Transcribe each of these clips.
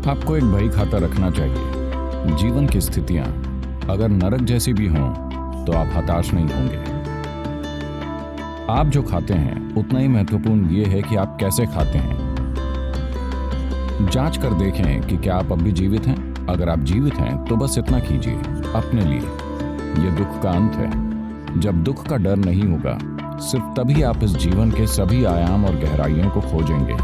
आपको एक बही खाता रखना चाहिए। जीवन की स्थितियां अगर नरक जैसी भी हों तो आप हताश नहीं होंगे। आप जो खाते हैं उतना ही महत्वपूर्ण ये है कि आप कैसे खाते हैं। जांच कर देखें कि क्या आप अब भी जीवित हैं। अगर आप जीवित हैं तो बस इतना कीजिए अपने लिए। यह दुख का अंत है। जब दुख का डर नहीं होगा, सिर्फ तभी आप इस जीवन के सभी आयाम और गहराइयों को खोजेंगे।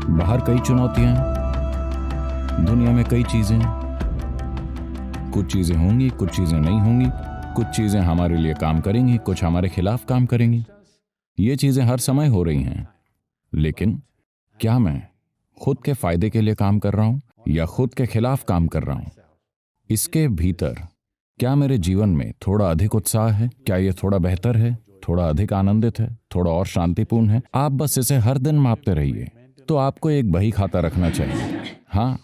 बाहर कई चुनौतियां हैं, दुनिया में कई चीजें हैं। कुछ चीजें होंगी, कुछ चीजें नहीं होंगी। कुछ चीजें हमारे लिए काम करेंगी, कुछ हमारे खिलाफ काम करेंगी। ये चीजें हर समय हो रही हैं। लेकिन क्या मैं खुद के फायदे के लिए काम कर रहा हूं या खुद के खिलाफ काम कर रहा हूं? इसके भीतर क्या मेरे जीवन में थोड़ा अधिक उत्साह है? क्या यह थोड़ा बेहतर है, थोड़ा अधिक आनंदित है, थोड़ा और शांतिपूर्ण है? आप बस इसे हर दिन मापते रहिए। तो आपको एक बही खाता रखना चाहिए। हाँ,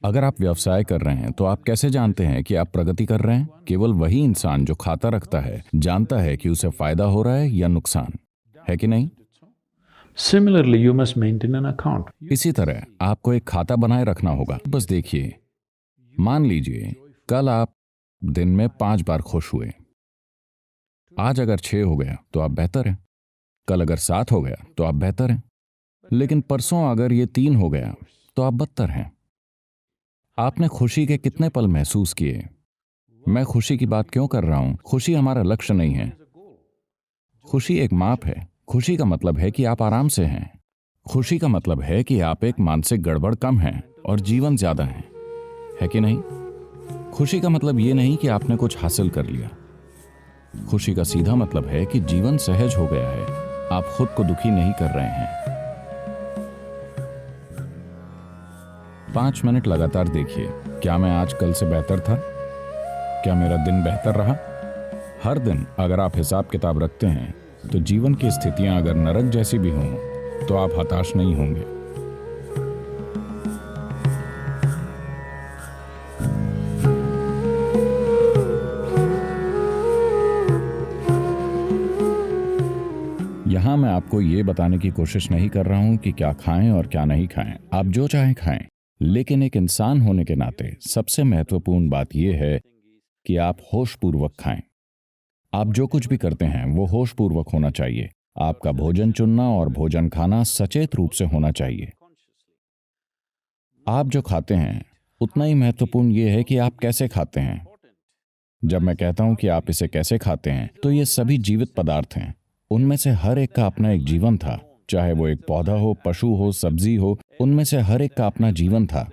अगर आप व्यवसाय कर रहे हैं तो आप कैसे जानते हैं कि आप प्रगति कर रहे हैं? केवल वही इंसान जो खाता रखता है जानता है कि उसे फायदा हो रहा है या नुकसान, है कि नहीं? Similarly, you must maintain an account. इसी तरह आपको एक खाता बनाए रखना होगा। बस देखिए, मान लीजिए कल आप दिन में 5 बार खुश हुए। आज अगर 6 हो गया तो आप बेहतर हैं। कल अगर 7 हो गया तो आप बेहतर हैं। लेकिन परसों अगर ये 3 हो गया तो आप बदतर हैं। आपने खुशी के कितने पल महसूस किए? मैं खुशी की बात क्यों कर रहा हूं? खुशी हमारा लक्ष्य नहीं है। खुशी एक माप है। खुशी का मतलब है कि आप आराम से हैं। खुशी का मतलब है कि आप एक मानसिक गड़बड़ कम हैं और जीवन ज्यादा है कि नहीं? खुशी का मतलब ये नहीं कि आपने कुछ हासिल कर लिया। खुशी का सीधा मतलब है कि जीवन सहज हो गया है। आप खुद को दुखी नहीं कर रहे हैं। 5 मिनट लगातार देखिए, क्या मैं आज कल से बेहतर था? क्या मेरा दिन बेहतर रहा? हर दिन अगर आप हिसाब किताब रखते हैं तो जीवन की स्थितियां अगर नरक जैसी भी हों तो आप हताश नहीं होंगे। यहां मैं आपको यह बताने की कोशिश नहीं कर रहा हूं कि क्या खाएं और क्या नहीं खाएं। आप जो चाहें खाएं, लेकिन एक इंसान होने के नाते सबसे महत्वपूर्ण बात यह है कि आप होशपूर्वक खाएं। आप जो कुछ भी करते हैं वो होशपूर्वक होना चाहिए। आपका भोजन चुनना और भोजन खाना सचेत रूप से होना चाहिए। आप जो खाते हैं उतना ही महत्वपूर्ण यह है कि आप कैसे खाते हैं। जब मैं कहता हूं कि आप इसे कैसे खाते हैं, तो ये सभी जीवित पदार्थ हैं। उनमें से हर एक का अपना एक जीवन था। चाहे वो एक पौधा हो, पशु हो, सब्जी हो, उनमें से हर एक का अपना जीवन था।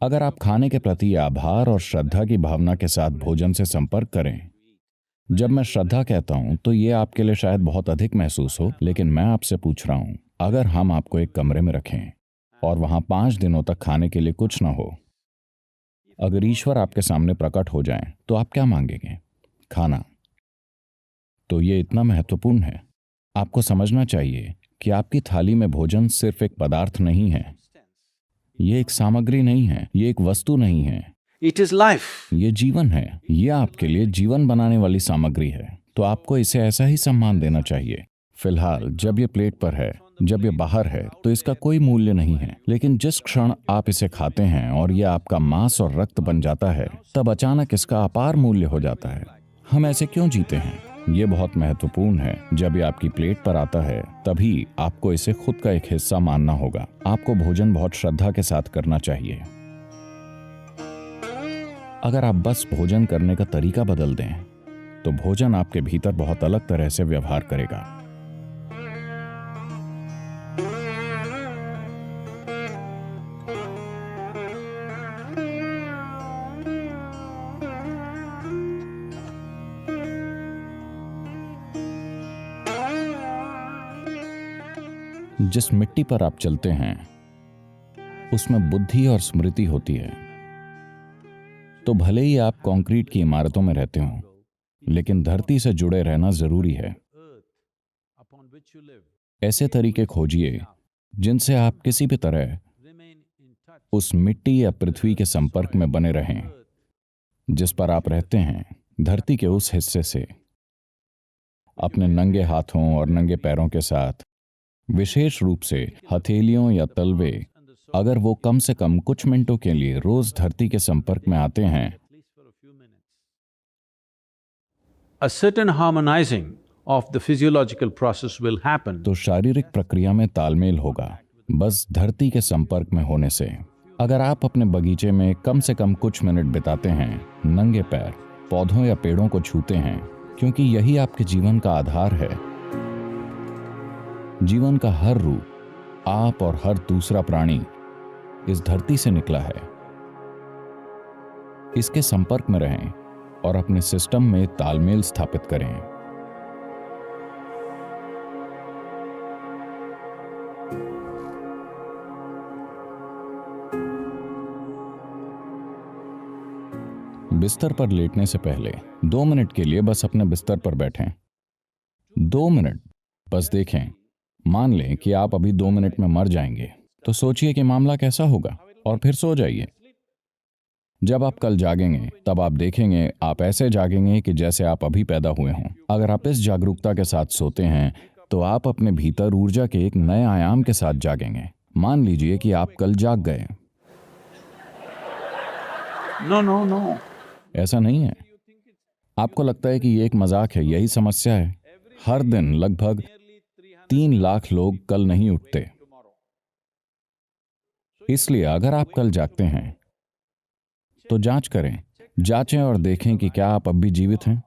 अगर आप खाने के प्रति आभार और श्रद्धा की भावना के साथ भोजन से संपर्क करें, जब मैं श्रद्धा कहता हूं तो ये आपके लिए शायद बहुत अधिक महसूस हो, लेकिन मैं आपसे पूछ रहा हूं, अगर हम आपको एक कमरे में रखें और वहां 5 दिनों तक खाने के लिए कुछ ना हो, अगर ईश्वर आपके सामने प्रकट हो जाएं, तो आप क्या मांगेंगे? खाना। तो ये इतना महत्वपूर्ण है। आपको समझना चाहिए कि आपकी थाली में भोजन सिर्फ एक पदार्थ नहीं है। ये एक सामग्री नहीं है, ये एक वस्तु नहीं है। It is life. ये जीवन है। ये आपके लिए जीवन बनाने वाली सामग्री है। तो आपको इसे ऐसा ही सम्मान देना चाहिए। फिलहाल जब ये प्लेट पर है, जब ये बाहर है, तो इसका कोई मूल्य नहीं है। लेकिन जिस क्षण आप इसे खाते हैं और ये आपका मांस और रक्त बन जाता है, तब अचानक इसका अपार मूल्य हो जाता है। हम ऐसे क्यों जीते हैं? ये बहुत महत्वपूर्ण है। जब ये आपकी प्लेट पर आता है, तभी आपको इसे खुद का एक हिस्सा मानना होगा। आपको भोजन बहुत श्रद्धा के साथ करना चाहिए। अगर आप बस भोजन करने का तरीका बदल दें, तो भोजन आपके भीतर बहुत अलग तरह से व्यवहार करेगा। जिस मिट्टी पर आप चलते हैं उसमें बुद्धि और स्मृति होती है। तो भले ही आप कंक्रीट की इमारतों में रहते हो, लेकिन धरती से जुड़े रहना जरूरी है। ऐसे तरीके खोजिए जिनसे आप किसी भी तरह उस मिट्टी या पृथ्वी के संपर्क में बने रहें। जिस पर आप रहते हैं, धरती के उस हिस्से से अपने नंगे हाथों और नंगे पैरों के साथ, विशेष रूप से हथेलियों या तलवे, अगर वो कम से कम कुछ मिनटों के लिए रोज धरती के संपर्क में आते हैं, a certain harmonizing of the physiological process will happen. तो शारीरिक प्रक्रिया में तालमेल होगा, बस धरती के संपर्क में होने से। अगर आप अपने बगीचे में कम से कम कुछ मिनट बिताते हैं, नंगे पैर पौधों या पेड़ों को छूते हैं, क्योंकि यही आपके जीवन का आधार है। जीवन का हर रूप, आप और हर दूसरा प्राणी इस धरती से निकला है। इसके संपर्क में रहें और अपने सिस्टम में तालमेल स्थापित करें। बिस्तर पर लेटने से पहले 2 मिनट के लिए बस अपने बिस्तर पर बैठें। 2 मिनट बस देखें। मान लें कि आप अभी 2 मिनट में मर जाएंगे, तो सोचिए कि मामला कैसा होगा और फिर सो जाइए। जब आप कल जागेंगे तब आप देखेंगे आप ऐसे जागेंगे कि जैसे आप अभी पैदा हुए हों। अगर आप इस जागरूकता के साथ सोते हैं तो आप अपने भीतर ऊर्जा के एक नए आयाम के साथ जागेंगे। मान लीजिए कि आप कल जाग गए। No, no, no. ऐसा नहीं है। आपको लगता है कि ये एक मजाक है, यही समस्या है। हर दिन लगभग 3 लाख लोग कल नहीं उठते। इसलिए अगर आप कल जागते हैं तो जांच करें, जांचें और देखें कि क्या आप अब भी जीवित हैं।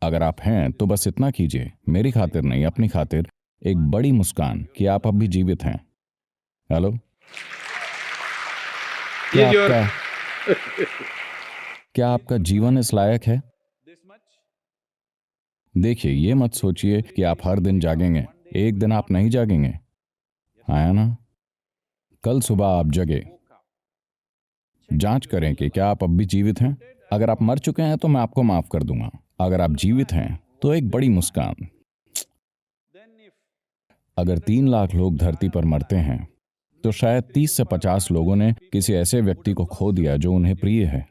अगर आप हैं तो बस इतना कीजिए, मेरी खातिर नहीं, अपनी खातिर एक बड़ी मुस्कान कि आप अब भी जीवित हैं। हेलो, क्या आपका जीवन इस लायक है? देखिए, ये मत सोचिए कि आप हर दिन जागेंगे। एक दिन आप नहीं जागेंगे, आया ना? कल सुबह आप जगे। जांच करें कि क्या आप अब भी जीवित हैं। अगर आप मर चुके हैं तो मैं आपको माफ कर दूंगा। अगर आप जीवित हैं तो एक बड़ी मुस्कान। अगर 3 लाख लोग धरती पर मरते हैं तो शायद 30 से 50 लोगों ने किसी ऐसे व्यक्ति को खो दिया जो उन्हें प्रिय है।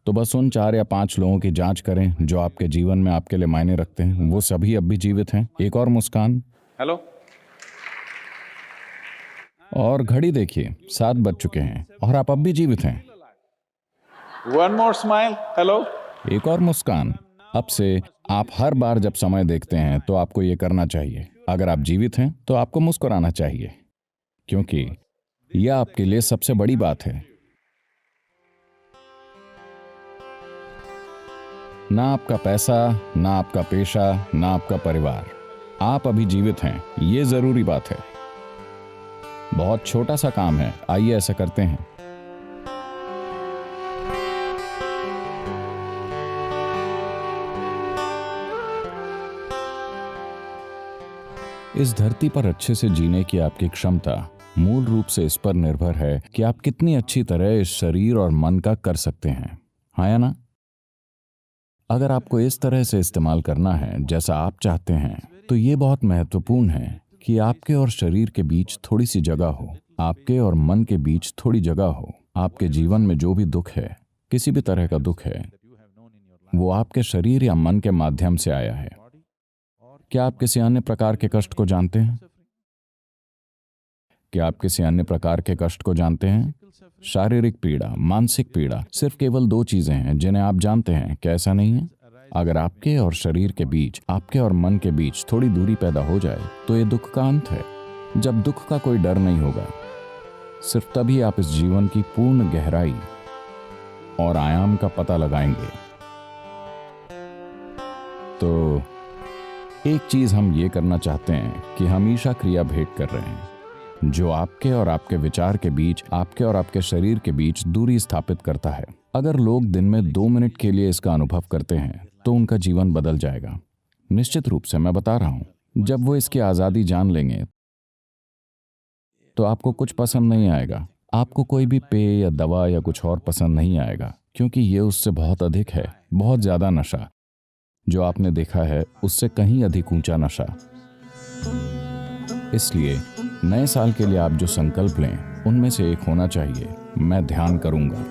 तो बस उन 4 या 5 लोगों की जांच करें जो आपके जीवन में आपके लिए मायने रखते हैं। वो सभी अब भी जीवित हैं। एक और मुस्कान। Hello? और घड़ी देखिए, 7 बज चुके हैं और आप अब भी जीवित हैं। One more smile. Hello? एक और मुस्कान। अब से आप हर बार जब समय देखते हैं तो आपको ये करना चाहिए। अगर आप जीवित हैं तो आपको मुस्कुराना चाहिए, क्योंकि यह आपके लिए सबसे बड़ी बात है। ना आपका पैसा, ना आपका पेशा, ना आपका परिवार। आप अभी जीवित हैं, ये जरूरी बात है। बहुत छोटा सा काम है, आइए ऐसा करते हैं। इस धरती पर अच्छे से जीने की आपकी क्षमता मूल रूप से इस पर निर्भर है कि आप कितनी अच्छी तरह इस शरीर और मन का कर सकते हैं, हाँ या ना? अगर आपको इस तरह से इस्तेमाल करना है जैसा आप चाहते हैं, तो ये बहुत महत्वपूर्ण है कि आपके और शरीर के बीच थोड़ी सी जगह हो, आपके और मन के बीच थोड़ी जगह हो। आपके जीवन में जो भी दुख है, किसी भी तरह का दुख है, वो आपके शरीर या मन के माध्यम से आया है। क्या आप किसी अन्य प्रकार के कष्ट को जानते हैं? क्या आप किसी अन्य प्रकार के कष्ट को जानते हैं? शारीरिक पीड़ा, मानसिक पीड़ा, सिर्फ केवल 2 चीजें हैं जिन्हें आप जानते हैं, क्या ऐसा नहीं है? अगर आपके और शरीर के बीच, आपके और मन के बीच थोड़ी दूरी पैदा हो जाए तो ये दुख का अंत है। जब दुख का कोई डर नहीं होगा, सिर्फ तभी आप इस जीवन की पूर्ण गहराई और आयाम का पता लगाएंगे। तो एक चीज हम ये करना चाहते हैं कि हमेशा क्रिया भेंट कर रहे हैं जो आपके और आपके विचार के बीच, आपके और आपके शरीर के बीच दूरी स्थापित करता है। अगर लोग दिन में 2 मिनट के लिए इसका अनुभव करते हैं तो उनका जीवन बदल जाएगा। निश्चित रूप से मैं बता रहा हूं, जब वो इसकी आजादी जान लेंगे तो आपको कुछ पसंद नहीं आएगा। आपको कोई भी पेय या दवा या कुछ और पसंद नहीं आएगा, क्योंकि ये उससे बहुत अधिक है, बहुत ज्यादा नशा। जो आपने देखा है उससे कहीं अधिक ऊंचा नशा। इसलिए नए साल के लिए आप जो संकल्प लें उनमें से एक होना चाहिए, मैं ध्यान करूंगा।